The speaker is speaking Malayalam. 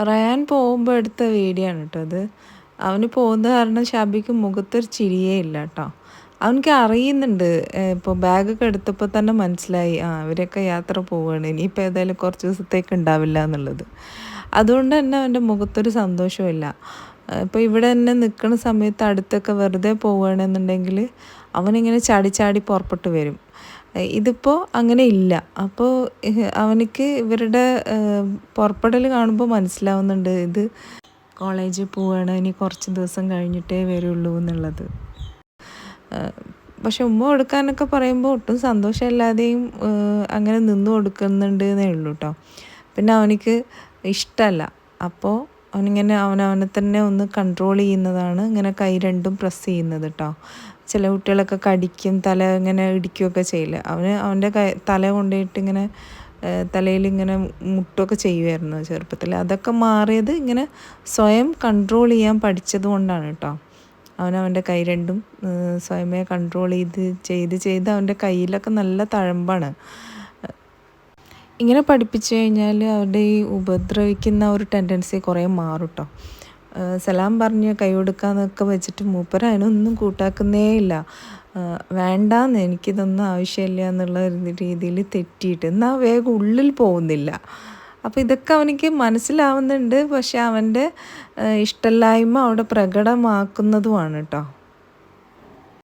റയാൻ പോകുമ്പോൾ എടുത്ത വീഡിയോ ആണ് കേട്ടോ അത്. അവന് പോകുന്നത് കാരണം ഷാബിക്ക് മുഖത്തൊരു ചിരിയേ ഇല്ല കേട്ടോ. അവനക്ക് അറിയുന്നുണ്ട്. ഇപ്പോൾ ബാഗൊക്കെ എടുത്തപ്പോൾ തന്നെ മനസ്സിലായി അവരൊക്കെ യാത്ര പോവുകയാണ്, ഇനിയിപ്പോൾ ഏതായാലും കുറച്ച് ദിവസത്തേക്ക് ഉണ്ടാവില്ല എന്നുള്ളത്. അതുകൊണ്ട് തന്നെ അവൻ്റെ മുഖത്തൊരു സന്തോഷമില്ല. ഇപ്പോൾ ഇവിടെ തന്നെ നിൽക്കുന്ന സമയത്ത് അടുത്തൊക്കെ വെറുതെ പോവുകയാണെന്നുണ്ടെങ്കിൽ അവനിങ്ങനെ ചാടി ചാടി പുറപ്പെട്ട് വരും. ഇതിപ്പോൾ അങ്ങനെ ഇല്ല. അപ്പോൾ അവനിക്ക് ഇവരുടെ പുറപ്പെടൽ കാണുമ്പോൾ മനസ്സിലാവുന്നുണ്ട് ഇത് കോളേജിൽ പോവുകയാണ്, ഇനി കുറച്ച് ദിവസം കഴിഞ്ഞിട്ടേ വരുള്ളൂ എന്നുള്ളത്. പക്ഷെ ഉമ്മ കൊടുക്കാനൊക്കെ പറയുമ്പോൾ ഒട്ടും സന്തോഷമില്ലാതെയും അങ്ങനെ നിന്ന് കൊടുക്കുന്നുണ്ട് എന്നേ ഉള്ളൂ കേട്ടോ. പിന്നെ അവനിക്ക് ഇഷ്ടമല്ല. അപ്പോൾ അവനിങ്ങനെ അവനവനെ തന്നെ ഒന്ന് കൺട്രോൾ ചെയ്യുന്നതാണ് ഇങ്ങനെ കൈ രണ്ടും പ്രസ് ചെയ്യുന്നത് കേട്ടോ. ചില കുട്ടികളൊക്കെ കടിക്കും, തല ഇങ്ങനെ ഇടിക്കുകയൊക്കെ ചെയ്യില്ല. അവൻ്റെ തല കൊണ്ടുപോയിട്ട് ഇങ്ങനെ തലയിൽ ഇങ്ങനെ മുട്ടുകയൊക്കെ ചെയ്യുമായിരുന്നു ചെറുപ്പത്തിൽ. അതൊക്കെ മാറിയത് ഇങ്ങനെ സ്വയം കൺട്രോൾ ചെയ്യാൻ പഠിച്ചത് കൊണ്ടാണ് കേട്ടോ. അവനവൻ്റെ കൈ രണ്ടും സ്വയമേ കൺട്രോൾ ചെയ്ത് അവൻ്റെ കയ്യിലൊക്കെ നല്ല തഴമ്പാണ്. ഇങ്ങനെ പഠിപ്പിച്ചു കഴിഞ്ഞാൽ അവരുടെ ഈ ഉപദ്രവിക്കുന്ന ഒരു ടെൻഡൻസി കുറേ മാറും കേട്ടോ. സലാം പറഞ്ഞ് കൈ കൊടുക്കാന്നൊക്കെ വെച്ചിട്ട് മൂപ്പർ അതിനൊന്നും കൂട്ടാക്കുന്നേ ഇല്ല. വേണ്ടാന്ന്, എനിക്കിതൊന്നും ആവശ്യമില്ല എന്നുള്ള രീതിയിൽ തെറ്റിയിട്ട് എന്നാൽ വേഗം ഉള്ളിൽ പോകുന്നില്ല. അപ്പോൾ ഇതൊക്കെ അവനിക്ക് മനസ്സിലാവുന്നുണ്ട്. പക്ഷെ അവൻ്റെ ഇഷ്ടമില്ലായ്മ അവിടെ പ്രകടമാക്കുന്നതുമാണ് കേട്ടോ.